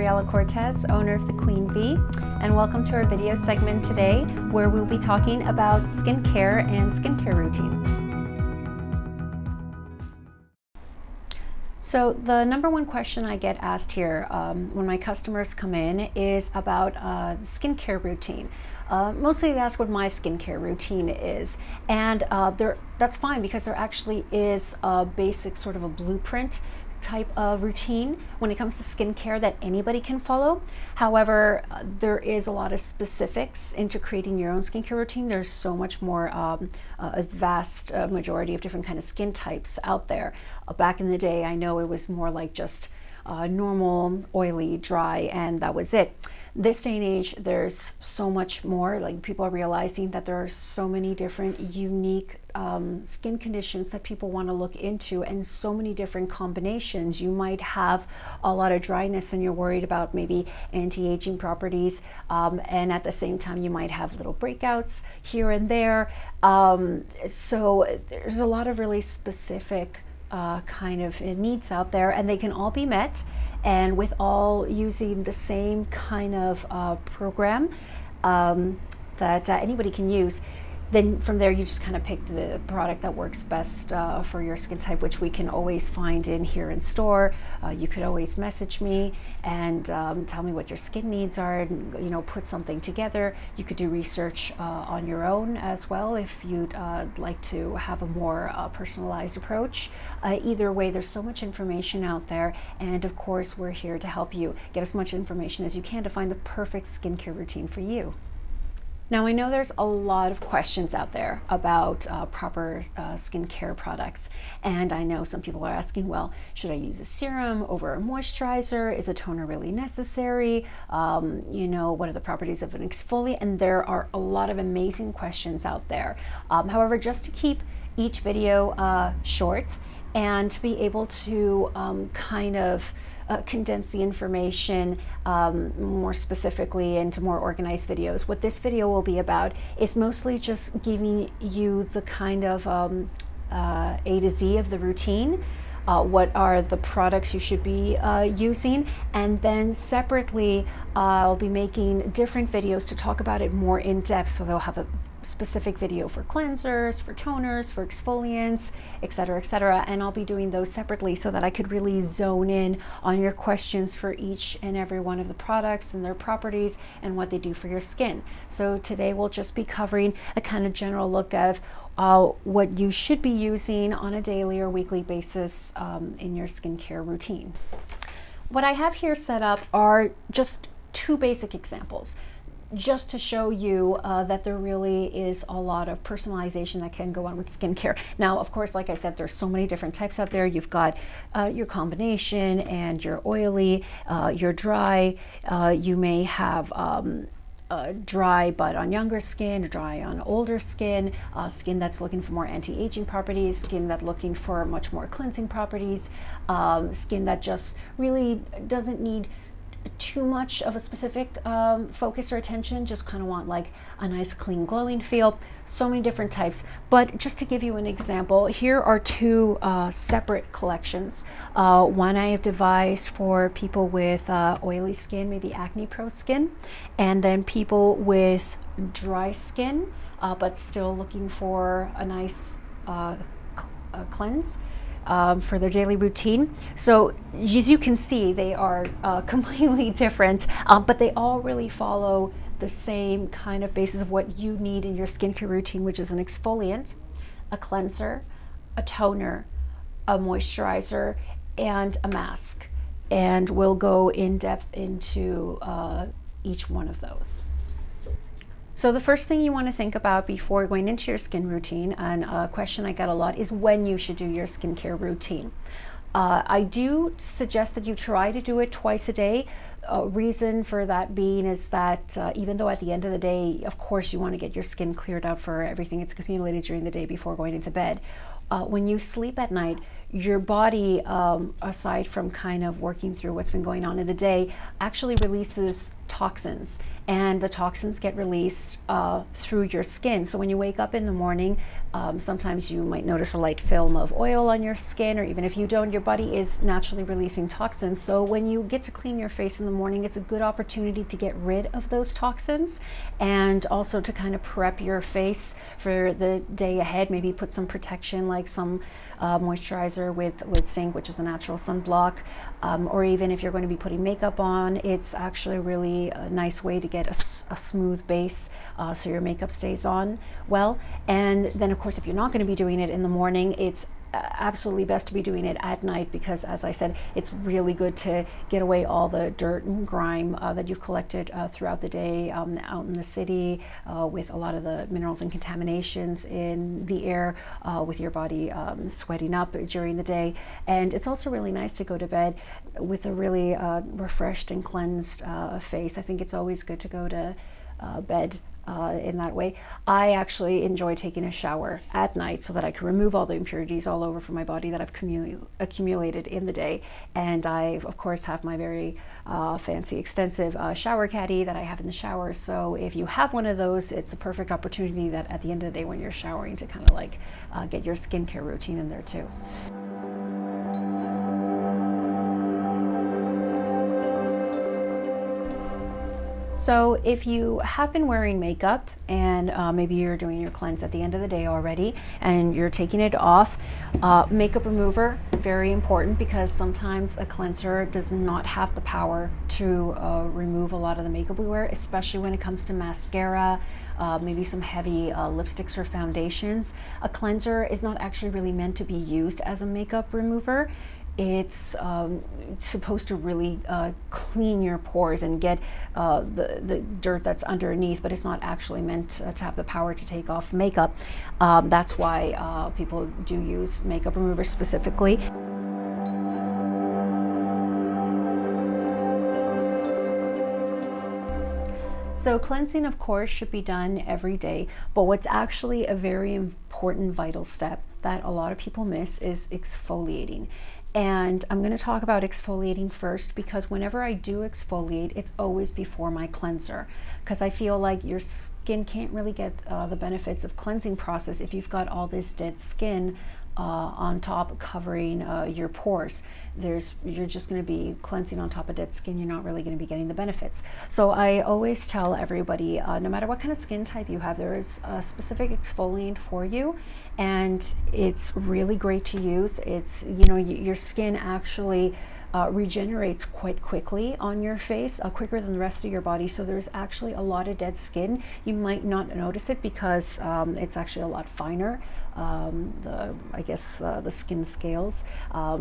Gabriela Cortez, owner of The Queen V, and welcome to our video segment today where we'll be talking about skincare and skincare routine. So the number one question I get asked here when my customers come in is about skincare routine. Mostly they ask what my skincare routine is, and that's fine because there actually is a basic sort of a blueprint type of routine when it comes to skincare that anybody can follow. However, there is a lot of specifics into creating your own skincare routine. There's so much more, a vast majority of different kind of skin types out there. Back in the day, I know it was more like just normal, oily, dry, and that was it. This day and age, there's so much more. Like, people are realizing that there are so many different unique skin conditions that people want to look into, and so many different combinations. You might have a lot of dryness and you're worried about maybe anti-aging properties, and at the same time you might have little breakouts here and there. So there's a lot of really specific kind of needs out there, and they can all be met, and with all using the same kind of program that anybody can use. Then from there you just kind of pick the product that works best for your skin type, which we can always find in here in store. You could always message me and tell me what your skin needs are, and put something together. You could do research on your own as well if you'd like to have a more personalized approach. Either way, there's so much information out there, and of course we're here to help you get as much information as you can to find the perfect skincare routine for you. Now, I know there's a lot of questions out there about proper skincare products, and I know some people are asking, well, should I use a serum over a moisturizer? Is a toner really necessary? What are the properties of an exfoliant? And there are a lot of amazing questions out there. However, just to keep each video short and to be able to kind of condense the information more specifically into more organized videos. What this video will be about is mostly just giving you the kind of A to Z of the routine. What are the products you should be using, and then separately I'll be making different videos to talk about it more in depth. So they'll have a specific video for cleansers, for toners, for exfoliants, etc., etc., and I'll be doing those separately so that I could really zone in on your questions for each and every one of the products and their properties and what they do for your skin. So today we'll just be covering a kind of general look of what you should be using on a daily or weekly basis in your skincare routine. What I have here set up are just two basic examples, just to show you that there really is a lot of personalization that can go on with skincare. Now, of course, like I said, there's so many different types out there. You've got your combination, and your oily, your dry. You may have dry but on younger skin, dry on older skin, skin that's looking for more anti-aging properties, skin that's looking for much more cleansing properties, skin that just really doesn't need too much of a specific focus or attention, just kind of want like a nice clean glowing feel. So many different types, but just to give you an example, here are two separate collections. One I have devised for people with oily skin, maybe acne prone skin, and then people with dry skin but still looking for a nice cleanse for their daily routine. So as you can see, they are completely different, but they all really follow the same kind of basis of what you need in your skincare routine, which is an exfoliant, a cleanser, a toner, a moisturizer, and a mask. And we'll go in depth into each one of those. So the first thing you want to think about before going into your skin routine, and a question I get a lot, is when you should do your skincare routine. I do suggest that you try to do it twice a day. Reason for that being is that even though at the end of the day, of course, you want to get your skin cleared out for everything it's accumulated during the day before going into bed, when you sleep at night, your body, aside from kind of working through what's been going on in the day, actually releases toxins, and the toxins get released through your skin. So when you wake up in the morning, sometimes you might notice a light film of oil on your skin, or even if you don't, your body is naturally releasing toxins. So when you get to clean your face in the morning, it's a good opportunity to get rid of those toxins, and also to kind of prep your face for the day ahead. Maybe put some protection, like some moisturizer with zinc, which is a natural sunblock, or even if you're going to be putting makeup on, it's actually really a nice way to get a smooth base, so your makeup stays on well. And then of course, if you're not going to be doing it in the morning, it's absolutely best to be doing it at night, because as I said, it's really good to get away all the dirt and grime that you've collected throughout the day out in the city, with a lot of the minerals and contaminations in the air, with your body sweating up during the day. And it's also really nice to go to bed with a really refreshed and cleansed face. I think it's always good to go to bed in that way. I actually enjoy taking a shower at night so that I can remove all the impurities all over from my body that I've accumulated in the day. And I, of course, have my very fancy, extensive shower caddy that I have in the shower. So if you have one of those, it's a perfect opportunity that at the end of the day when you're showering to kind of like get your skincare routine in there too. So if you have been wearing makeup and maybe you're doing your cleanse at the end of the day already and you're taking it off, makeup remover, very important, because sometimes a cleanser does not have the power to remove a lot of the makeup we wear, especially when it comes to mascara, maybe some heavy lipsticks or foundations. A cleanser is not actually really meant to be used as a makeup remover. It's supposed to really clean your pores and get the dirt that's underneath, but it's not actually meant to have the power to take off makeup. That's why people do use makeup removers specifically. So cleansing, of course, should be done every day, but what's actually a very important vital step that a lot of people miss is exfoliating. And I'm going to talk about exfoliating first, because whenever I do exfoliate, it's always before my cleanser, because I feel like your skin can't really get the benefits of cleansing process if you've got all this dead skin on top covering your pores. You're just going to be cleansing on top of dead skin. You're not really going to be getting the benefits. So I always tell everybody, no matter what kind of skin type you have, there is a specific exfoliant for you, and it's really great to use. It's, you know, your skin actually regenerates quite quickly on your face, quicker than the rest of your body. So there's actually a lot of dead skin. You might not notice it because it's actually a lot finer. The skin scales.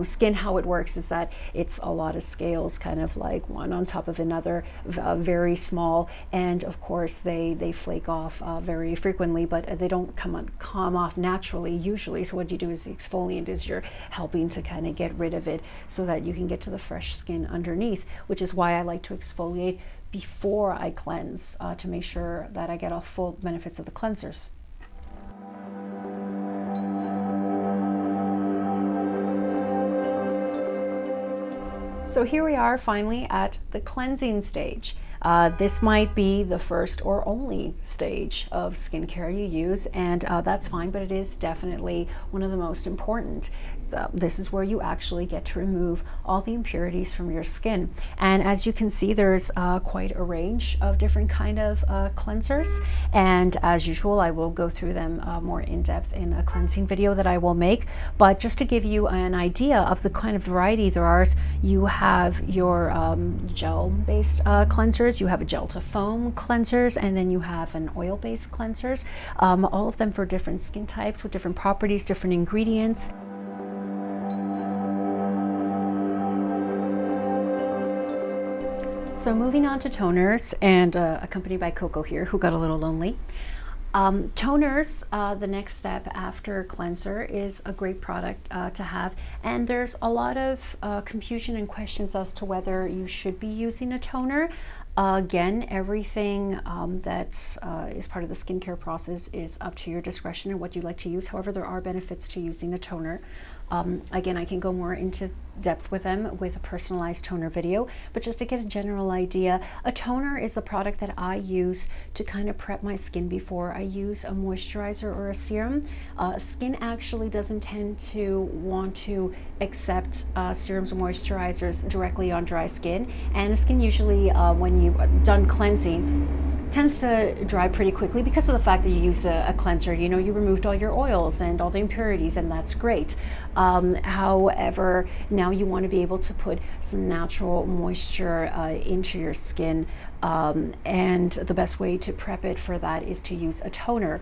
Skin, how it works is that it's a lot of scales, kind of like one on top of another, very small, and of course they flake off very frequently, but they don't come off naturally usually. So what you do is the exfoliant is you're helping to kind of get rid of it so that you can get to the fresh skin underneath, which is why I like to exfoliate before I cleanse, to make sure that I get all full benefits of the cleansers. So here we are finally at the cleansing stage. This might be the first or only stage of skincare you use, and that's fine, but it is definitely one of the most important. This is where you actually get to remove all the impurities from your skin. And as you can see, there's quite a range of different kind of cleansers, and as usual I will go through them more in depth in a cleansing video that I will make. But just to give you an idea of the kind of variety there are, you have your gel based cleansers, you have a gel to foam cleansers, and then you have an oil based cleansers, all of them for different skin types with different properties, different ingredients. So moving on to toners, and accompanied by Coco here, who got a little lonely. Toners, the next step after cleanser, is a great product to have, and there's a lot of confusion and questions as to whether you should be using a toner. Again, everything that is part of the skincare process is up to your discretion and what you like to use. However, there are benefits to using a toner. Again, I can go more into depth with them with a personalized toner video, but just to get a general idea, a toner is a product that I use to kind of prep my skin before I use a moisturizer or a serum. Skin actually doesn't tend to want to accept serums or moisturizers directly on dry skin, and the skin usually, when you've done cleansing, tends to dry pretty quickly because of the fact that you used a cleanser. You know, you removed all your oils and all the impurities, and that's great. However, now you want to be able to put some natural moisture into your skin, and the best way to prep it for that is to use a toner.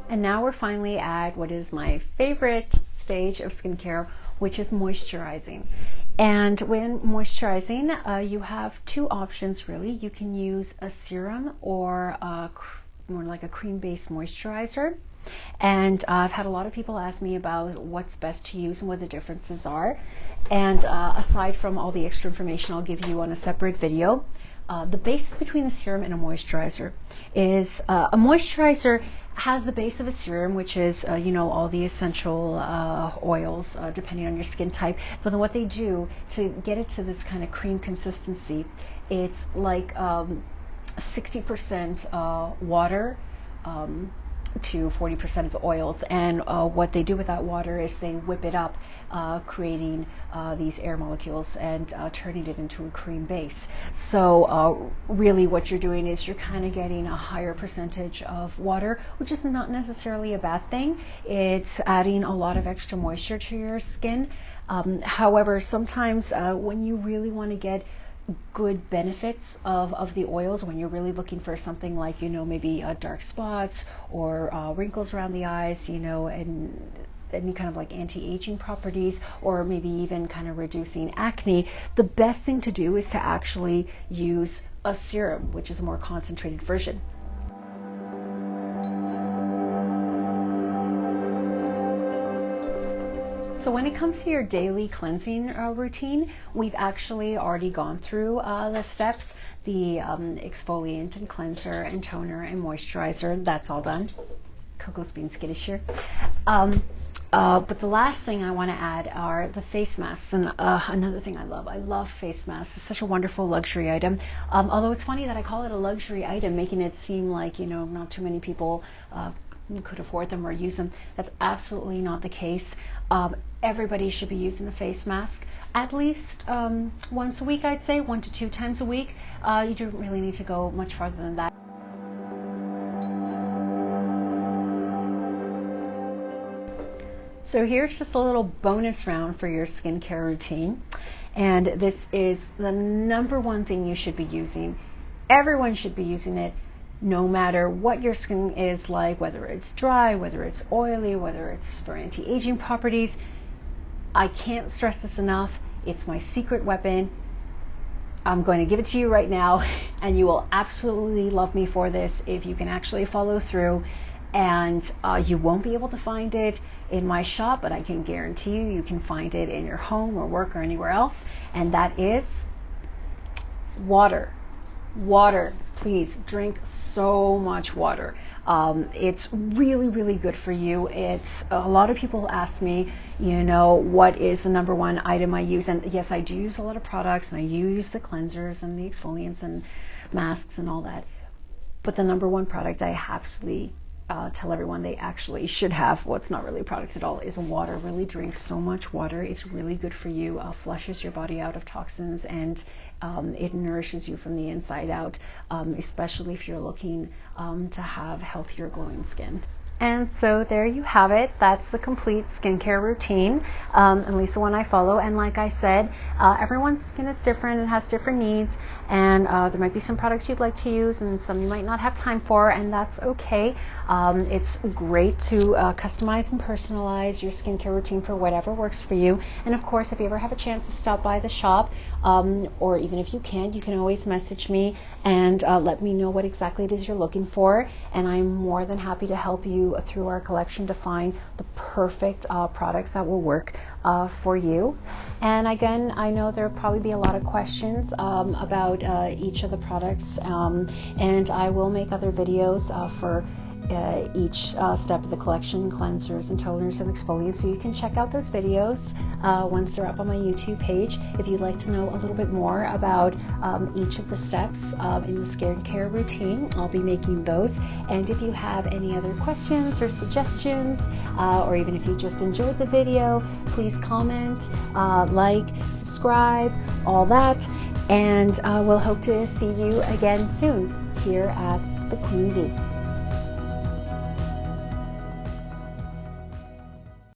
And now we're finally at what is my favorite stage of skincare, which is moisturizing. And when moisturizing, you have two options really. You can use a serum or more like a cream-based moisturizer. And I've had a lot of people ask me about what's best to use and what the differences are. And aside from all the extra information I'll give you on a separate video, the basis between a serum and a moisturizer is a moisturizer has the base of a serum, which is you know, all the essential oils depending on your skin type. But then what they do to get it to this kind of cream consistency, it's like 60% water to 40% of the oils, and what they do with that water is they whip it up, creating these air molecules and turning it into a cream base. So really what you're doing is you're kind of getting a higher percentage of water, which is not necessarily a bad thing. It's adding a lot of extra moisture to your skin. However, sometimes when you really want to get good benefits of the oils, when you're really looking for something like, you know, maybe dark spots or wrinkles around the eyes, you know, and any kind of like anti-aging properties, or maybe even kind of reducing acne, the best thing to do is to actually use a serum, which is a more concentrated version. So when it comes to your daily cleansing routine, we've actually already gone through the steps, the exfoliant and cleanser and toner and moisturizer. That's all done. Coco's being skittish here. But the last thing I want to add are the face masks. And another thing I love face masks. It's such a wonderful luxury item. Although it's funny that I call it a luxury item, making it seem like, you know, not too many people could afford them or use them. That's absolutely not the case. Everybody should be using a face mask at least once a week, I'd say, 1 to 2 times a week. You don't really need to go much farther than that. So here's just a little bonus round for your skincare routine. And this is the #1 thing you should be using. Everyone should be using it, no matter what your skin is like, whether it's dry, whether it's oily, whether it's for anti-aging properties. I can't stress this enough. It's my secret weapon. I'm going to give it to you right now, and you will absolutely love me for this if you can actually follow through. And you won't be able to find it in my shop, but I can guarantee you can find it in your home or work or anywhere else. And that is water. Water. Please drink so much water. It's really, really good for you. It's a lot of people ask me, you know, what is the #1 item I use? And yes, I do use a lot of products, and I use the cleansers and the exfoliants and masks and all that. But the #1 product I absolutely tell everyone they actually should have, well, it's not really a product at all, is water. Really drink so much water. It's really good for you. Flushes your body out of toxins, and it nourishes you from the inside out, especially if you're looking to have healthier, glowing skin. And so there you have it. That's the complete skincare routine, at least the one I follow. And like I said, everyone's skin is different and has different needs, and there might be some products you'd like to use and some you might not have time for, and that's okay. It's great to customize and personalize your skincare routine for whatever works for you. And of course, if you ever have a chance to stop by the shop, or even if you can't, you can always message me and let me know what exactly it is you're looking for, and I'm more than happy to help you you through our collection to find the perfect products that will work for you. And again, I know there'll probably be a lot of questions about each of the products, and I will make other videos for each step of the collection, cleansers and toners and exfoliants, so you can check out those videos once they're up on my YouTube page if you'd like to know a little bit more about each of the steps in the skincare routine. I'll be making those. And if you have any other questions or suggestions, or even if you just enjoyed the video, please comment, like, subscribe, all that, and we'll hope to see you again soon here at the Queen V.